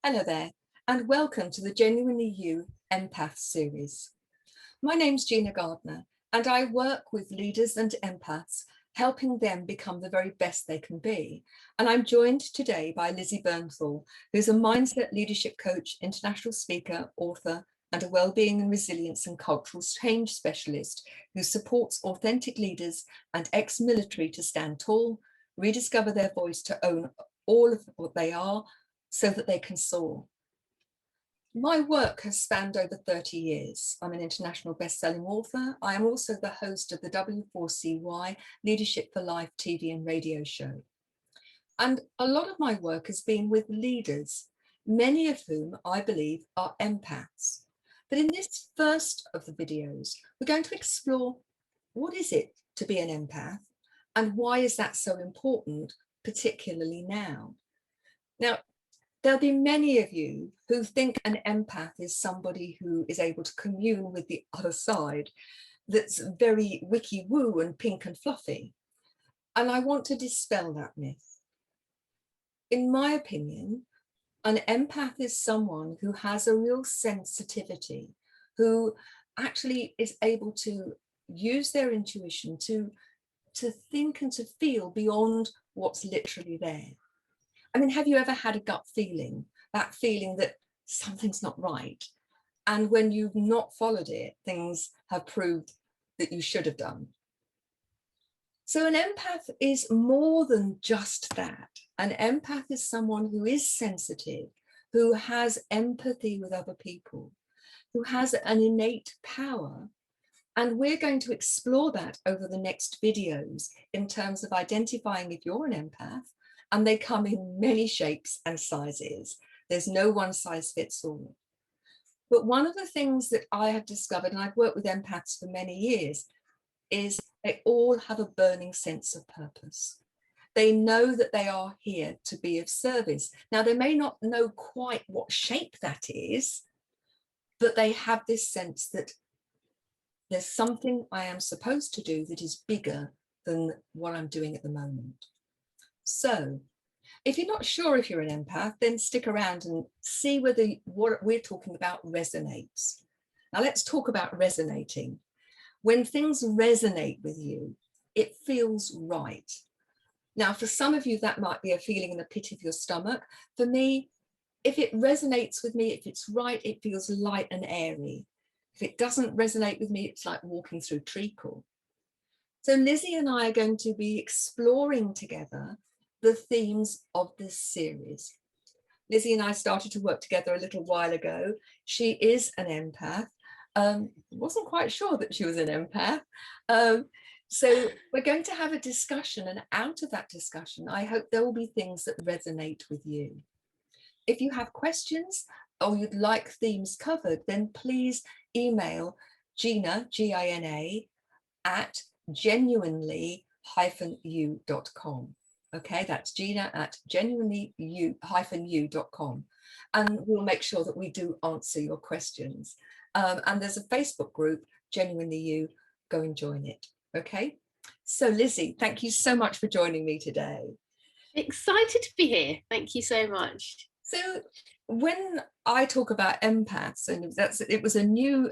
Hello there, and welcome to the Genuinely You Empath series. My name's Gina Gardiner, and I work with leaders and empaths, helping them become the very best they can be. And I'm joined today by Lizzy Bernthal, who's a mindset leadership coach, international speaker, author, and a wellbeing and resilience and cultural change specialist who supports authentic leaders and ex-military to stand tall, rediscover their voice, to own all of what they are, so that they can soar. My work has spanned over 30 years. I'm an international best-selling author. I am also the host of the W4CY Leadership for Life TV and radio show. And a lot of my work has been with leaders, many of whom I believe are empaths. But in this first of the videos, we're going to explore what is it to be an empath and why is that so important, particularly now. Now, there'll be many of you who think an empath is somebody who is able to commune with the other side, that's very wiki-woo and pink and fluffy. And I want to dispel that myth. In my opinion, an empath is someone who has a real sensitivity, who actually is able to use their intuition to think and to feel beyond what's literally there. I mean, have you ever had a gut feeling, that feeling that something's not right? And when you've not followed it, things have proved that you should have done. So an empath is more than just that. An empath is someone who is sensitive, who has empathy with other people, who has an innate power. And we're going to explore that over the next videos in terms of identifying if you're an empath. And they come in many shapes and sizes. There's no one size fits all. But one of the things that I have discovered, and I've worked with empaths for many years, is they all have a burning sense of purpose. They know that they are here to be of service. Now, they may not know quite what shape that is, but they have this sense that there's something I am supposed to do that is bigger than what I'm doing at the moment. So if you're not sure if you're an empath, then stick around and see whether what we're talking about resonates. Now let's talk about resonating. When things resonate with you, it feels right. Now, for some of you, that might be a feeling in the pit of your stomach. For me, if it resonates with me, if it's right, it feels light and airy. If it doesn't resonate with me, it's like walking through treacle. So Lizzy and I are going to be exploring together the themes of this series. Lizzy and I started to work together a little while ago. She is an empath. Wasn't quite sure that she was an empath. So we're going to have a discussion, and out of that discussion, I hope there will be things that resonate with you. If you have questions or you'd like themes covered, then please email Gina, Gina, at genuinely-u.com. Okay, that's Gina at genuinely-u.com. And we'll make sure that we do answer your questions. And there's a Facebook group, Genuinely You, go and join it. Okay, so Lizzy, thank you so much for joining me today. Excited to be here. Thank you so much. So when I talk about empaths, and it was a new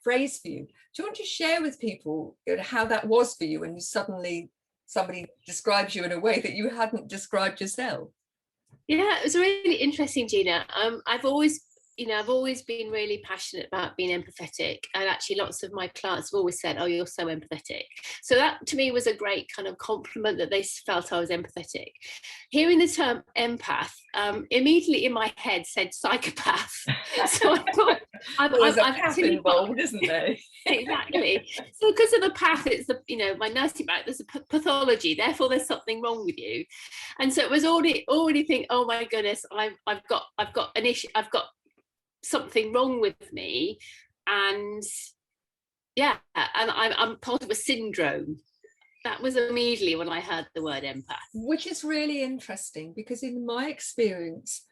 phrase for you. Do you want to share with people how that was for you when you suddenly somebody describes you in a way that you hadn't described yourself? Yeah, it was really interesting, Gina. I've always been really passionate about being empathetic, and actually lots of my clients have always said, oh, you're so empathetic. So that to me was a great kind of compliment, that they felt I was empathetic. Hearing the term empath, immediately in my head said psychopath. So I thought, there's a path involved, isn't there? Exactly. So because of the path, it's my nursing back, there's a pathology, therefore there's something wrong with you. And so it was already think, oh my goodness, I've got an issue, I've got something wrong with me, and yeah, and I'm part of a syndrome. That was immediately when I heard the word empath. Which is really interesting, because in my experience,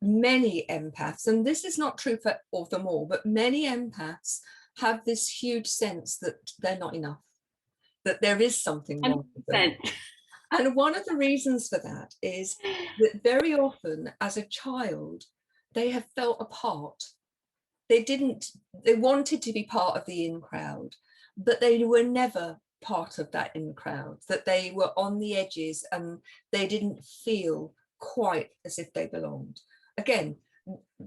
many empaths, and this is not true for them all, but many empaths have this huge sense that they're not enough, that there is something wrong with them. And one of the reasons for that is that very often as a child, they have felt apart. They wanted to be part of the in crowd, but they were never part of that in crowd, that they were on the edges and they didn't feel quite as if they belonged. Again,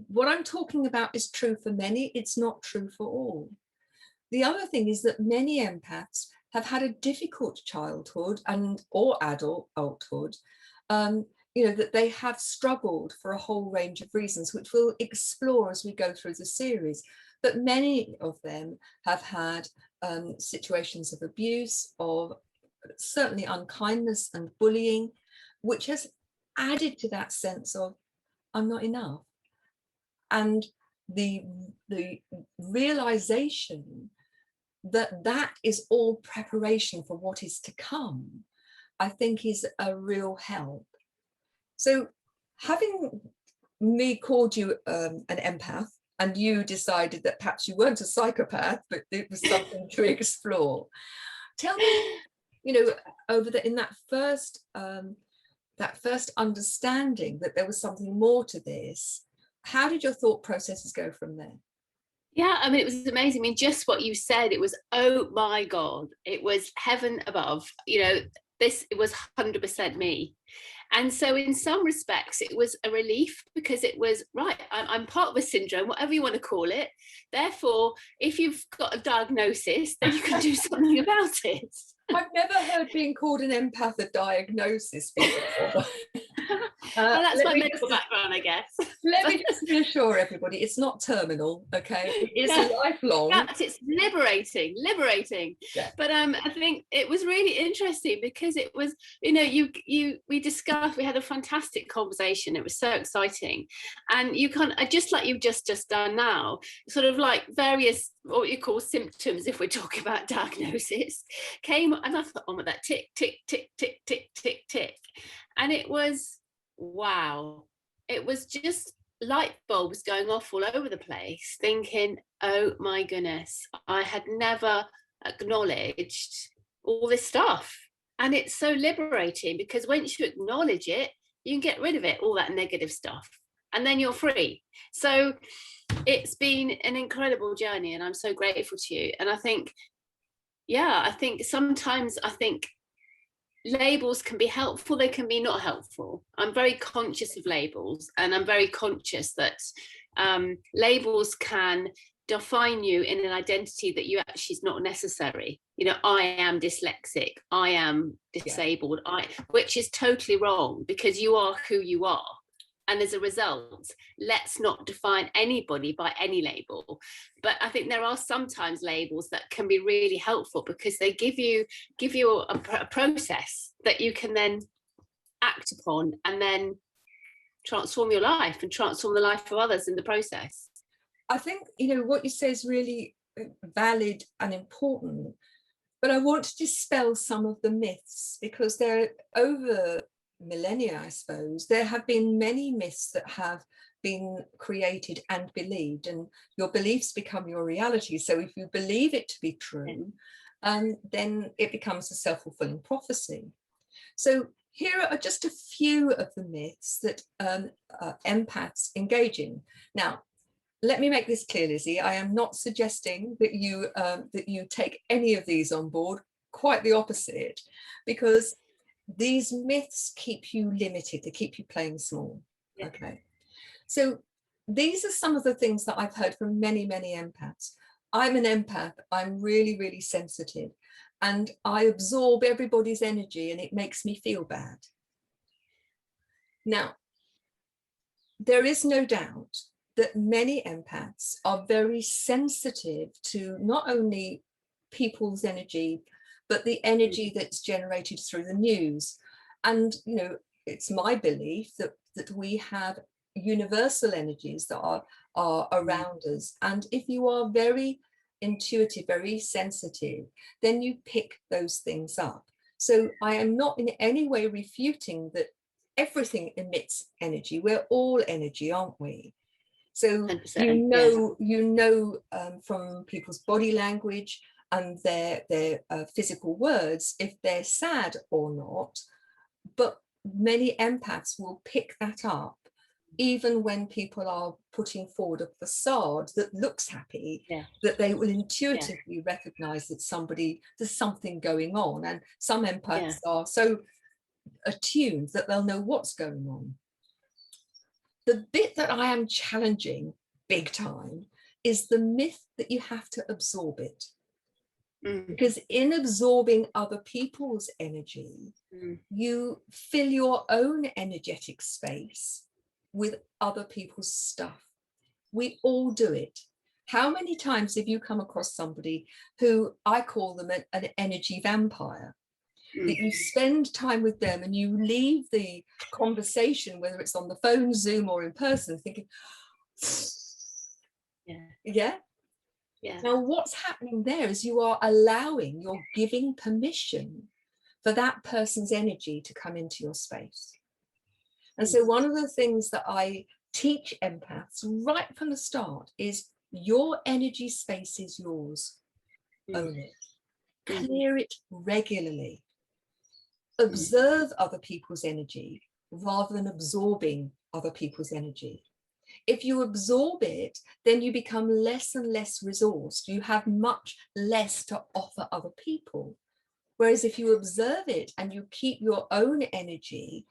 what I'm talking about is true for many, it's not true for all. The other thing is that many empaths have had a difficult childhood or adulthood, that they have struggled for a whole range of reasons, which we'll explore as we go through the series. But many of them have had situations of abuse, of certainly unkindness and bullying, which has added to that sense of, I'm not enough. And the realization that that is all preparation for what is to come, I think is a real help. So having me called you an empath, and you decided that perhaps you weren't a psychopath, but it was something to explore. Tell me, in that first understanding that there was something more to this, how did your thought processes go from there? Yeah, I mean, it was amazing. I mean, just what you said, it was, oh my God, it was heaven above. It was 100% me. And so in some respects, it was a relief, because it was, right, I'm part of a syndrome, whatever you want to call it. Therefore, if you've got a diagnosis, then you can do something about it. I've never heard being called an empath a diagnosis before. Well, that's my medical background, I guess. Let me just reassure everybody, it's not terminal, okay? It is lifelong. It's liberating. Yeah. But I think it was really interesting, because it was, we discussed, we had a fantastic conversation. It was so exciting. And you can't, just like you've just done now, sort of like various, what you call symptoms, if we're talking about diagnosis, came, and I thought, oh, with that tick, tick, tick, tick, tick, tick, tick. And it was, wow. It was just light bulbs going off all over the place, thinking, oh my goodness, I had never acknowledged all this stuff. And it's so liberating, because once you acknowledge it, you can get rid of it, all that negative stuff, and then you're free. So it's been an incredible journey, and I'm so grateful to you. And I think sometimes labels can be helpful, they can be not helpful. I'm very conscious of labels, and I'm very conscious that labels can define you in an identity that you actually is not necessary. I am dyslexic, I am disabled, which is totally wrong, because you are who you are. And as a result, let's not define anybody by any label. But I think there are sometimes labels that can be really helpful, because they give you a process that you can then act upon, and then transform your life and transform the life of others in the process. I think, what you say is really valid and important, but I want to dispel some of the myths, because they're over millennia, I suppose. There have been many myths that have been created and believed, and your beliefs become your reality. So if you believe it to be true, then it becomes a self-fulfilling prophecy. So here are just a few of the myths that empaths engage in. Now, let me make this clear, Lizzy. I am not suggesting that you take any of these on board. Quite the opposite, because these myths keep you limited. They keep you playing small. Yeah. Okay. So these are some of the things that I've heard from many, many empaths. I'm an empath. I'm really, really sensitive, and I absorb everybody's energy, and it makes me feel bad. Now, there is no doubt that many empaths are very sensitive to not only people's energy, but the energy that's generated through the news. And, it's my belief that we have universal energies that are around us. And if you are very intuitive, very sensitive, then you pick those things up. So I am not in any way refuting that everything emits energy. We're all energy, aren't we? So from people's body language and their physical words, if they're sad or not, but many empaths will pick that up even when people are putting forward a facade that looks happy, that they will intuitively recognize that there's something going on. And some empaths are so attuned that they'll know what's going on. The bit that I am challenging big time is the myth that you have to absorb it. Because in absorbing other people's energy, you fill your own energetic space with other people's stuff. We all do it. How many times have you come across somebody who I call them an energy vampire? That you spend time with them and you leave the conversation, whether it's on the phone, Zoom, or in person, thinking, yeah. Now, what's happening there is you're giving permission for that person's energy to come into your space. And so one of the things that I teach empaths right from the start is your energy space is yours. Own it. Clear it regularly. Observe other people's energy rather than absorbing other people's energy. If you absorb it, then you become less and less resourced. You have much less to offer other people. Whereas if you observe it and you keep your own energy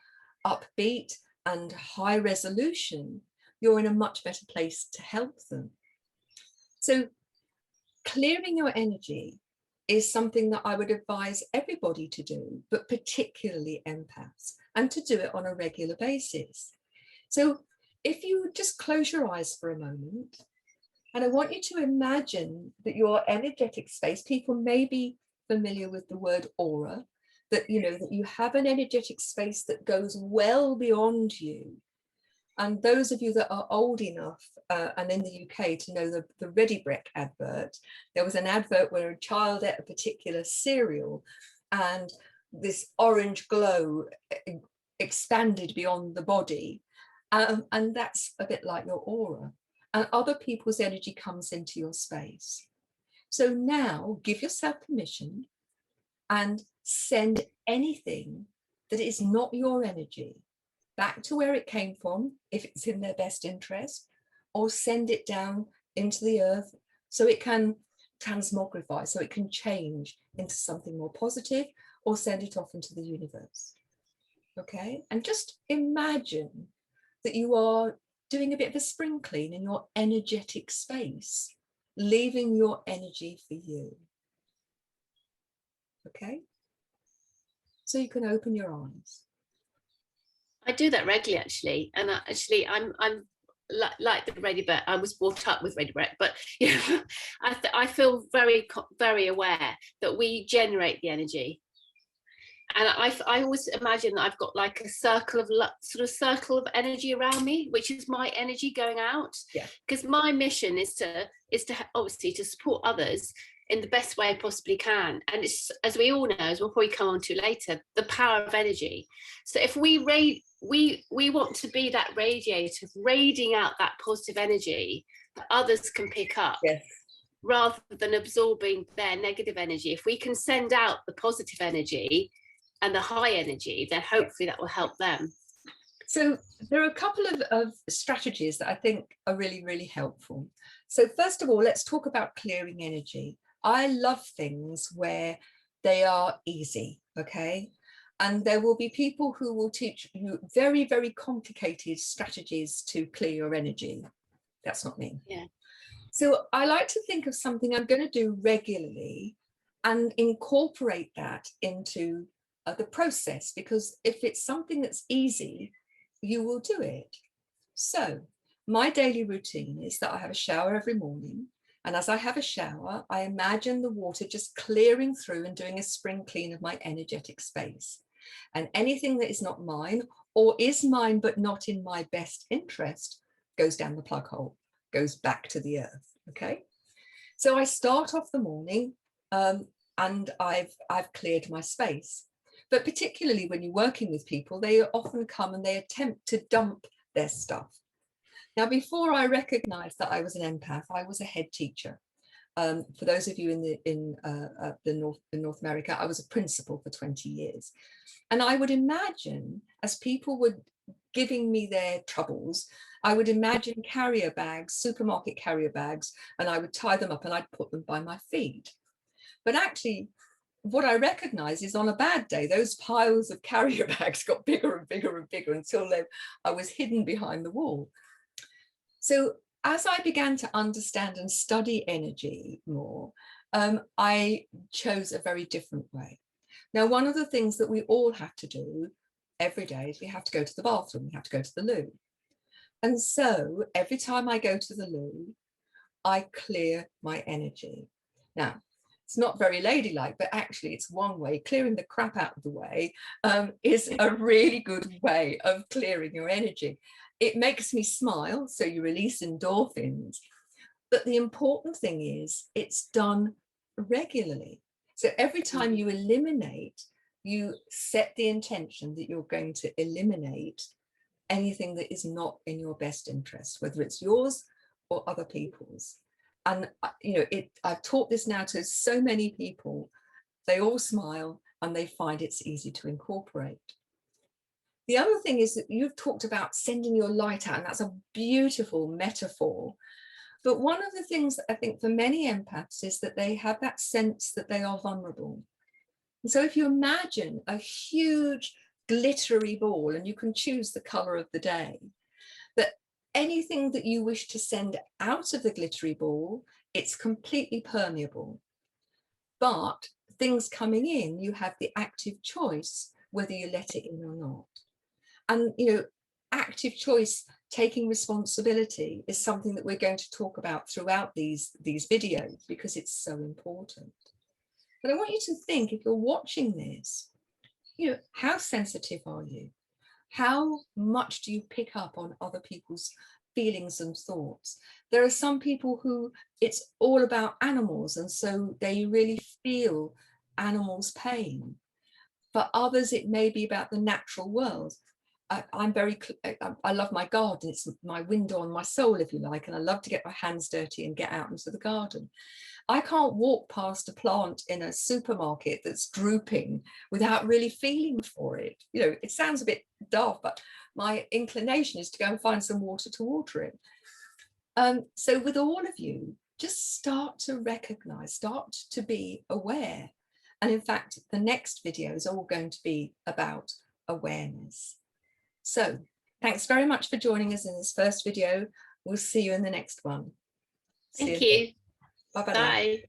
upbeat and high resolution, you're in a much better place to help them. So clearing your energy is something that I would advise everybody to do, but particularly empaths, and to do it on a regular basis. So if you just close your eyes for a moment, and I want you to imagine that your energetic space, people may be familiar with the word aura, that you have an energetic space that goes well beyond you. And those of you that are old enough and in the UK to know the Ready Brek advert, there was an advert where a child ate a particular cereal and this orange glow expanded beyond the body. And that's a bit like your aura. And other people's energy comes into your space. So now give yourself permission and send anything that is not your energy back to where it came from, if it's in their best interest, or send it down into the earth so it can transmogrify, so it can change into something more positive, or send it off into the universe. Okay? And just imagine that you are doing a bit of a spring clean in your energetic space, leaving your energy for you. Okay? So you can open your eyes. I do that regularly, actually, and I'm like the Ready Brek. I was brought up with Ready Brek, but I feel very aware that we generate the energy, and I always imagine that I've got like a circle of energy around me, which is my energy going out. Yeah. Because my mission is to obviously to support others in the best way I possibly can. And it's, as we all know, as we'll probably come on to later, the power of energy. So if we want to be that radiator, radiating out that positive energy that others can pick up. Yes. Rather than absorbing their negative energy. If we can send out the positive energy and the high energy, then hopefully that will help them. So there are a couple of strategies that I think are really, really helpful. So first of all, let's talk about clearing energy. I love things where they are easy, okay? And there will be people who will teach you very, very complicated strategies to clear your energy. That's not me. Yeah. So I like to think of something I'm going to do regularly and incorporate that into the process, because if it's something that's easy, you will do it. So my daily routine is that I have a shower every morning. And as I have a shower, I imagine the water just clearing through and doing a spring clean of my energetic space. And anything that is not mine, or is mine but not in my best interest, goes down the plug hole, goes back to the earth. Okay. So I start off the morning and I've cleared my space. But particularly when you're working with people, they often come and they attempt to dump their stuff. Now, before I recognized that I was an empath, I was a head teacher. For those of you in North America, I was a principal for 20 years. And I would imagine, as people were giving me their troubles, I would imagine carrier bags, supermarket carrier bags, and I would tie them up and I'd put them by my feet. But actually, what I recognize is on a bad day, those piles of carrier bags got bigger and bigger and bigger until I was hidden behind the wall. So as I began to understand and study energy more, I chose a very different way. Now, one of the things that we all have to do every day is we have to go to the bathroom, we have to go to the loo. And so every time I go to the loo, I clear my energy. Now, it's not very ladylike, but actually it's one way. Clearing the crap out of the way is a really good way of clearing your energy. It makes me smile, so you release endorphins. But the important thing is it's done regularly. So every time you eliminate, you set the intention that you're going to eliminate anything that is not in your best interest, whether it's yours or other people's. And I've taught this now to so many people. They all smile and they find it's easy to incorporate. The other thing is that you've talked about sending your light out, and that's a beautiful metaphor. But one of the things that I think for many empaths is that they have that sense that they are vulnerable. And so if you imagine a huge glittery ball, and you can choose the color of the day, that anything that you wish to send out of the glittery ball, it's completely permeable. But things coming in, you have the active choice whether you let it in or not. And active choice, taking responsibility, is something that we're going to talk about throughout these videos because it's so important. But I want you to think, if you're watching this, how sensitive are you? How much do you pick up on other people's feelings and thoughts? There are some people who it's all about animals, and so they really feel animals' pain. For others, it may be about the natural world. I love my garden. It's my window on my soul, if you like, and I love to get my hands dirty and get out into the garden. I can't walk past a plant in a supermarket that's drooping without really feeling for it. It sounds a bit daft, but my inclination is to go and find some water to water it. So with all of you, just start to recognize, start to be aware. And in fact, the next videos are all going to be about awareness. So thanks very much for joining us in this first video. We'll see you in the next one. Thank you. Bye-bye. Bye.